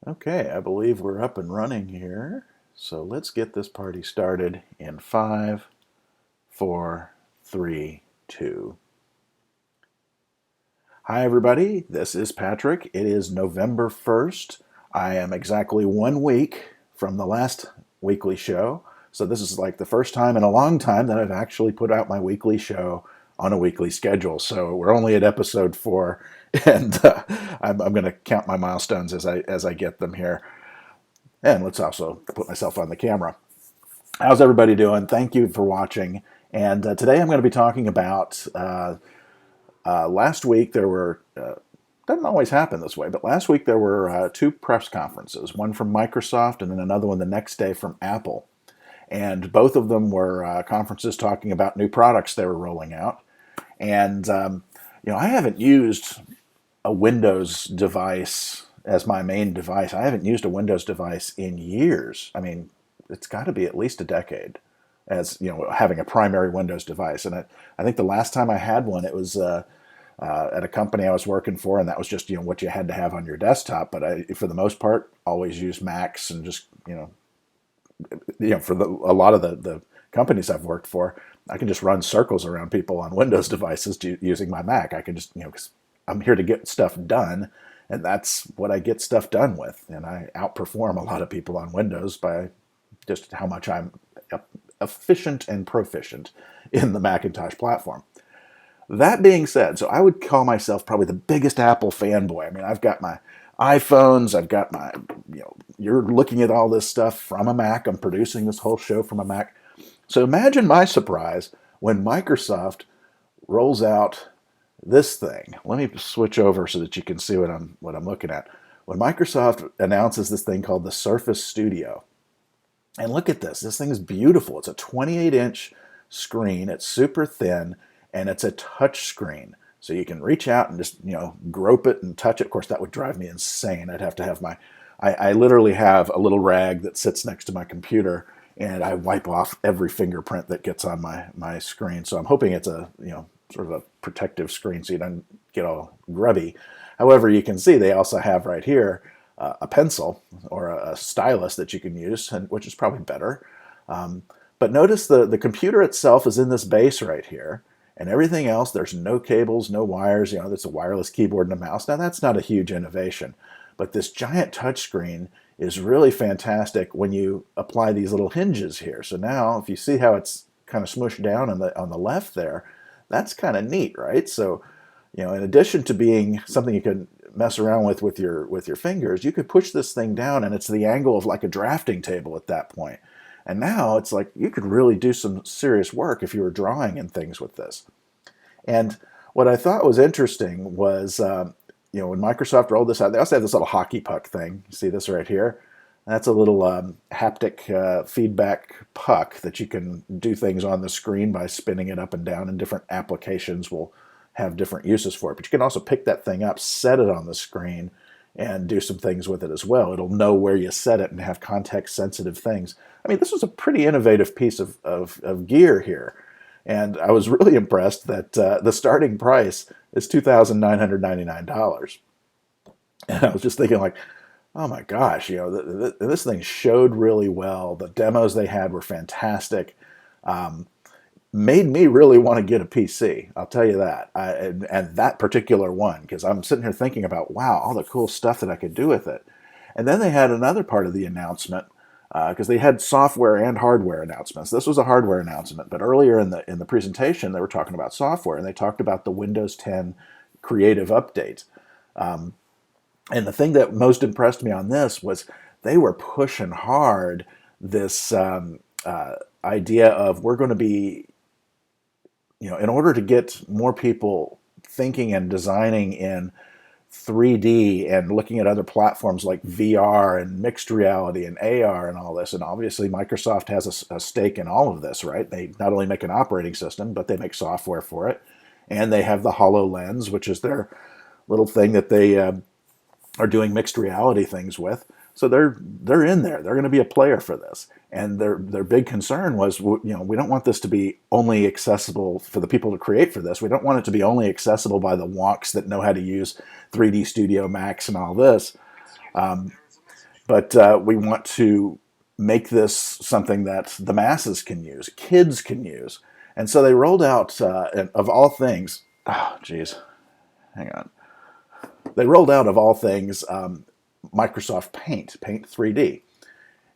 Okay, I believe we're up and running here. So let's get this party started in 5, 4, 3, 2. Hi, everybody. This is Patrick. It is November 1st. I am exactly 1 week from the last weekly show. So this is like the first time in a long time that I've actually put out my weekly show on a weekly schedule. So we're only at episode 4, and I'm going to count my milestones as I get them here. And let's also put myself on the camera. How's everybody doing? Thank you for watching. And today I'm going to be talking about last week there were, doesn't always happen this way, but last week there were 2 press conferences, one from Microsoft and then another one the next day from Apple. And both of them were conferences talking about new products they were rolling out. And, I haven't used a Windows device as my main device. I haven't used a Windows device in years. I mean, it's got to be at least a decade as having a primary Windows device. And I think the last time I had one, it was at a company I was working for, and that was just what you had to have on your desktop. But I, for the most part, always used Macs and just for a lot of the companies I've worked for, I can just run circles around people on Windows devices using my Mac. I can just, because I'm here to get stuff done, and that's what I get stuff done with. And I outperform a lot of people on Windows by just how much I'm efficient and proficient in the Macintosh platform. That being said, so I would call myself probably the biggest Apple fanboy. I mean, I've got my iPhones, I've got my, you're looking at all this stuff from a Mac. I'm producing this whole show from a Mac. So imagine my surprise when Microsoft rolls out this thing. Let me switch over so that you can see what I'm looking at. When Microsoft announces this thing called the Surface Studio, and look at this. This thing is beautiful. It's a 28-inch screen. It's super thin, and it's a touch screen. So you can reach out and just, grope it and touch it. Of course, that would drive me insane. I'd have to have I literally have a little rag that sits next to my computer, and I wipe off every fingerprint that gets on my screen. So I'm hoping it's a, sort of a protective screen so you don't get all grubby. However, you can see they also have right here a pencil or a stylus that you can use, which is probably better. But notice the computer itself is in this base right here, and everything else, there's no cables, no wires. There's a wireless keyboard and a mouse. Now, that's not a huge innovation, but this giant touchscreen is really fantastic when you apply these little hinges here. So now, if you see how it's kind of smushed down on the left there, that's kind of neat, right? So, in addition to being something you can mess around with your fingers, you could push this thing down, and it's the angle of like a drafting table at that point. And now it's like you could really do some serious work if you were drawing and things with this. And what I thought was interesting was, when Microsoft rolled this out, they also had this little hockey puck thing. You see this right here? That's a little haptic feedback puck that you can do things on the screen by spinning it up and down, and different applications will have different uses for it. But you can also pick that thing up, set it on the screen, and do some things with it as well. It'll know where you set it and have context-sensitive things. I mean, this was a pretty innovative piece of gear here. And I was really impressed that the starting price is $2,999. And I was just thinking, like, oh my gosh, this thing showed really well. The demos they had were fantastic. Made me really want to get a PC. I'll tell you that. And that particular one, because I'm sitting here thinking about, wow, all the cool stuff that I could do with it. And then they had another part of the announcement, because they had software and hardware announcements. This was a hardware announcement, but earlier in the presentation, they were talking about software, and they talked about the Windows 10 Creative Update. And the thing that most impressed me on this was they were pushing hard this idea of, we're going to be, in order to get more people thinking and designing in 3D and looking at other platforms like VR and mixed reality and AR and all this. And obviously Microsoft has a stake in all of this, right? They not only make an operating system, but they make software for it. And they have the HoloLens, which is their little thing that they are doing mixed reality things with. So they're in there. They're going to be a player for this. And their big concern was, we don't want this to be only accessible for the people to create for this. We don't want it to be only accessible by the wonks that know how to use 3D Studio Max and all this. but we want to make this something that the masses can use, kids can use. And so they rolled out, of all things, oh, geez, hang on. They rolled out, of all things, Microsoft Paint 3D.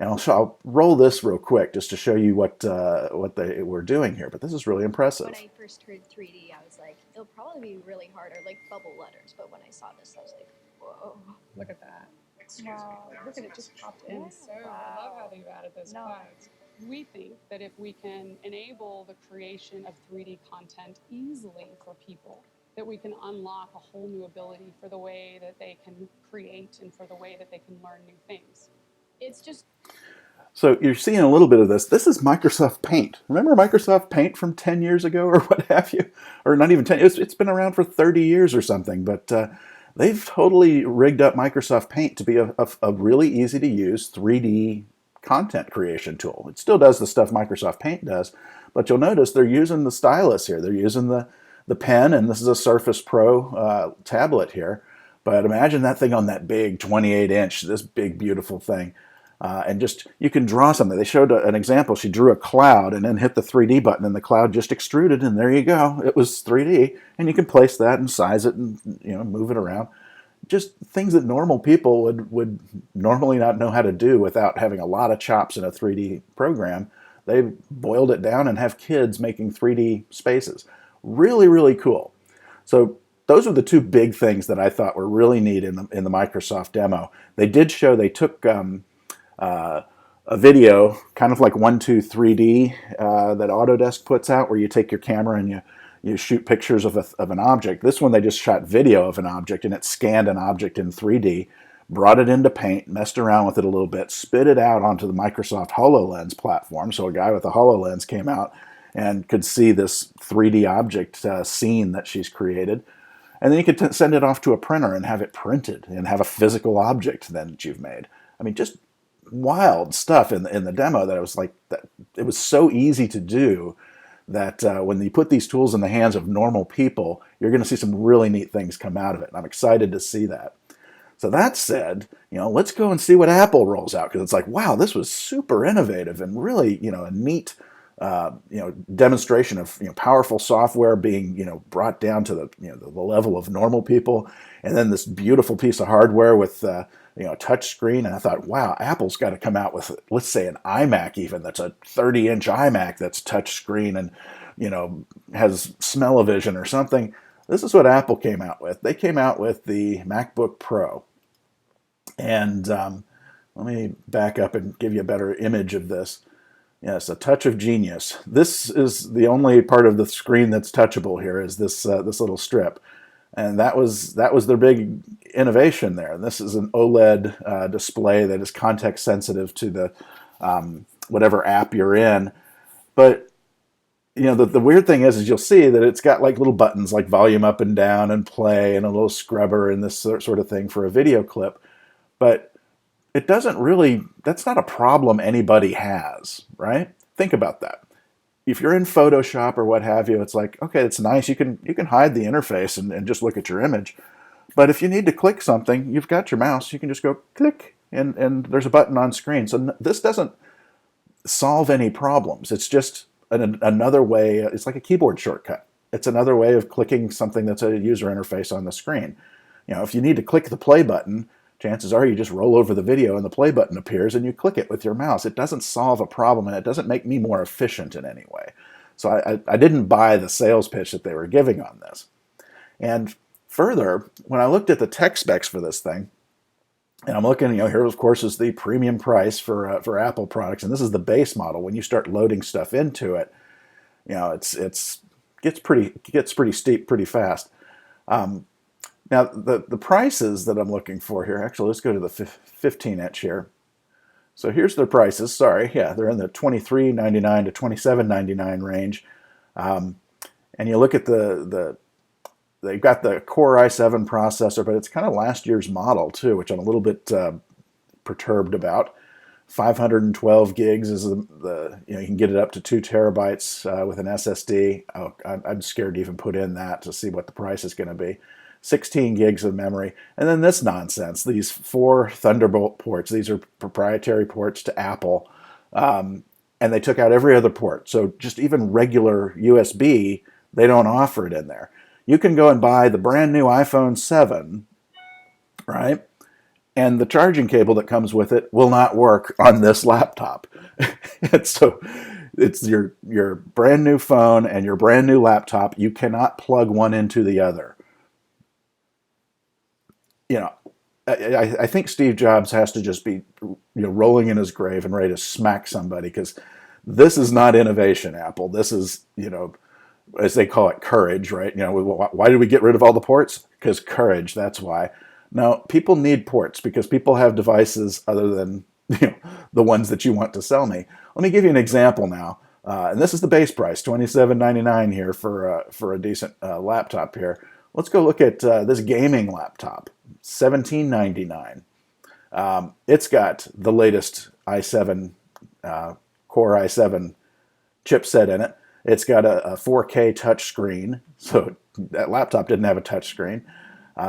And I'll roll this real quick just to show you what they were doing here. But this is really impressive. When I first heard 3D, I was like, it'll probably be really hard, or like bubble letters. But when I saw this, I was like, whoa. Look at that. Wow, look at it, just popped in. So I love how they've added those clouds. We think that if we can enable the creation of 3D content easily for people, that we can unlock a whole new ability for the way that they can create and for the way that they can learn new things. It's just... So you're seeing a little bit of this. This is Microsoft Paint. Remember Microsoft Paint from 10 years ago or what have you? Or not even 10. It's been around for 30 years or something. But they've totally rigged up Microsoft Paint to be a really easy to use 3D content creation tool. It still does the stuff Microsoft Paint does, but you'll notice they're using the stylus here. They're using the pen, and this is a Surface Pro tablet here. But imagine that thing on that big 28-inch, this big, beautiful thing. And just, you can draw something. They showed an example. She drew a cloud and then hit the 3D button, and the cloud just extruded, and there you go. It was 3D, and you can place that and size it and move it around. Just things that normal people would normally not know how to do without having a lot of chops in a 3D program. They boiled it down and have kids making 3D spaces. Really, really cool. So those are the two big things that I thought were really neat in the Microsoft demo. They did show, they took a video, kind of like 123D that Autodesk puts out, where you take your camera and you shoot pictures of an object. This one, they just shot video of an object, and it scanned an object in 3D, brought it into Paint, messed around with it a little bit, spit it out onto the Microsoft HoloLens platform. So a guy with a HoloLens came out and could see this 3D object scene that she's created. And then you could send it off to a printer and have it printed and have a physical object then that you've made. I mean, just wild stuff in the demo that it was like, that it was so easy to do that when you put these tools in the hands of normal people, you're going to see some really neat things come out of it. And I'm excited to see that. So that said, let's go and see what Apple rolls out, because it's like, wow, this was super innovative and really, a neat demonstration of powerful software being brought down to the level of normal people, and then this beautiful piece of hardware with touch screen. And I thought, wow, Apple's got to come out with, let's say, an iMac even that's a 30-inch iMac that's touch screen and has smell-o-vision or something. This is what Apple came out with. They came out with the MacBook Pro. And let me back up and give you a better image of this. Yes, a touch of genius. This is the only part of the screen that's touchable here, is this little strip. And that was their big innovation there. And this is an OLED display that is context sensitive to the whatever app you're in. But the weird thing is you'll see that it's got like little buttons like volume up and down and play and a little scrubber and this sort of thing for a video clip. But it doesn't really, that's not a problem anybody has, right? Think about that. If you're in Photoshop or what have you, it's like, okay, it's nice. You can hide the interface and just look at your image. But if you need to click something, you've got your mouse. You can just go click, and there's a button on screen. So this doesn't solve any problems. It's just another way. It's like a keyboard shortcut. It's another way of clicking something that's a user interface on the screen. If you need to click the play button, chances are you just roll over the video and the play button appears and you click it with your mouse. It doesn't solve a problem, and it doesn't make me more efficient in any way. So I didn't buy the sales pitch that they were giving on this. And further, when I looked at the tech specs for this thing, and I'm looking, here of course is the premium price for Apple products, and this is the base model. When you start loading stuff into it, it gets pretty steep pretty fast. Now, the prices that I'm looking for here, actually, let's go to the 15-inch here. So here's their prices. Sorry, yeah, they're in the $23.99 to $27.99 range. And you look at they've got the Core i7 processor, but it's kind of last year's model too, which I'm a little bit perturbed about. 512 gigs is you can get it up to 2 terabytes with an SSD. I'm scared to even put in that to see what the price is going to be. 16 gigs of memory, and then this nonsense, these 4 Thunderbolt ports. These are proprietary ports to Apple, and they took out every other port. So just even regular USB, they don't offer it in there. You can go and buy the brand new iPhone 7, right? And the charging cable that comes with it will not work on this laptop. And so it's your brand new phone and your brand new laptop. You cannot plug one into the other. You know, I think Steve Jobs has to just be, rolling in his grave and ready to smack somebody, because this is not innovation, Apple. This is, as they call it, courage, right? Why did we get rid of all the ports? Because courage, that's why. Now, people need ports because people have devices other than the ones that you want to sell me. Let me give you an example now. And this is the base price, $27.99 here for a decent laptop here. Let's go look at this gaming laptop, $17.99. It's got the latest i7, Core i7 chipset in it. It's got a 4K touchscreen, so that laptop didn't have a touchscreen.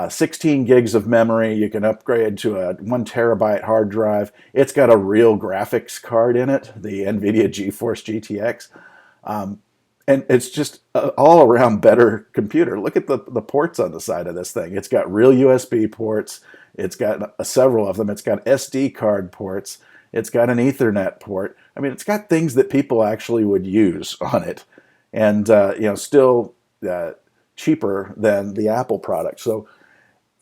16 gigs of memory. You can upgrade to a 1 terabyte hard drive. It's got a real graphics card in it, the NVIDIA GeForce GTX. And it's just an all-around better computer. Look at the ports on the side of this thing. It's got real USB ports. It's got several of them. It's got SD card ports. It's got an Ethernet port. I mean, it's got things that people actually would use on it. And, still cheaper than the Apple product. So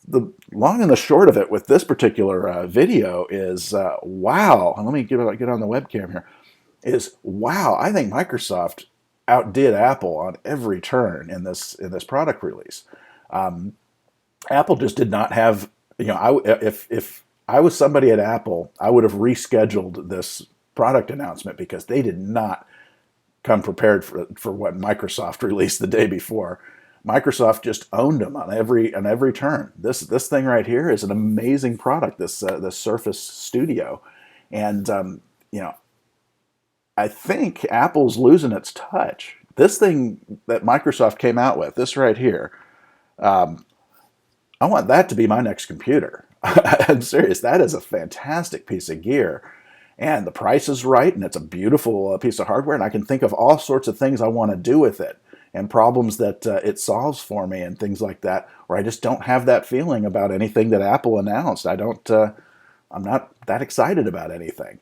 the long and the short of it with this particular video is, wow. And let me get on the webcam here. Wow, I think Microsoft outdid Apple on every turn in this product release. Apple just did not have, if I was somebody at Apple, I would have rescheduled this product announcement, because they did not come prepared for what Microsoft released the day before. Microsoft just owned them on every turn. This thing right here is an amazing product. This Surface Studio, and I think Apple's losing its touch. This thing that Microsoft came out with, this right here, I want that to be my next computer. I'm serious. That is a fantastic piece of gear. And the price is right, and it's a beautiful piece of hardware, and I can think of all sorts of things I want to do with it, and problems that it solves for me, and things like that, where I just don't have that feeling about anything that Apple announced. I'm not that excited about anything.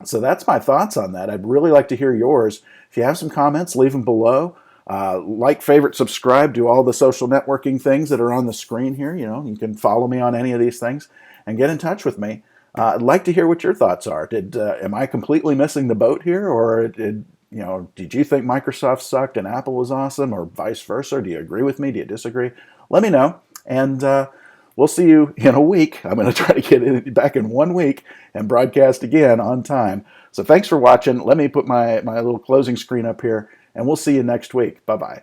So that's my thoughts on that. I'd really like to hear yours. If you have some comments, leave them below. Like, favorite, subscribe, do all the social networking things that are on the screen here. You can follow me on any of these things and get in touch with me. I'd like to hear what your thoughts are. Am I completely missing the boat here, or did you think Microsoft sucked and Apple was awesome, or vice versa? Do you agree with me? Do you disagree? Let me know, and we'll see you in a week. I'm going to try to get it back in 1 week and broadcast again on time. So thanks for watching. Let me put my little closing screen up here, and we'll see you next week. Bye-bye.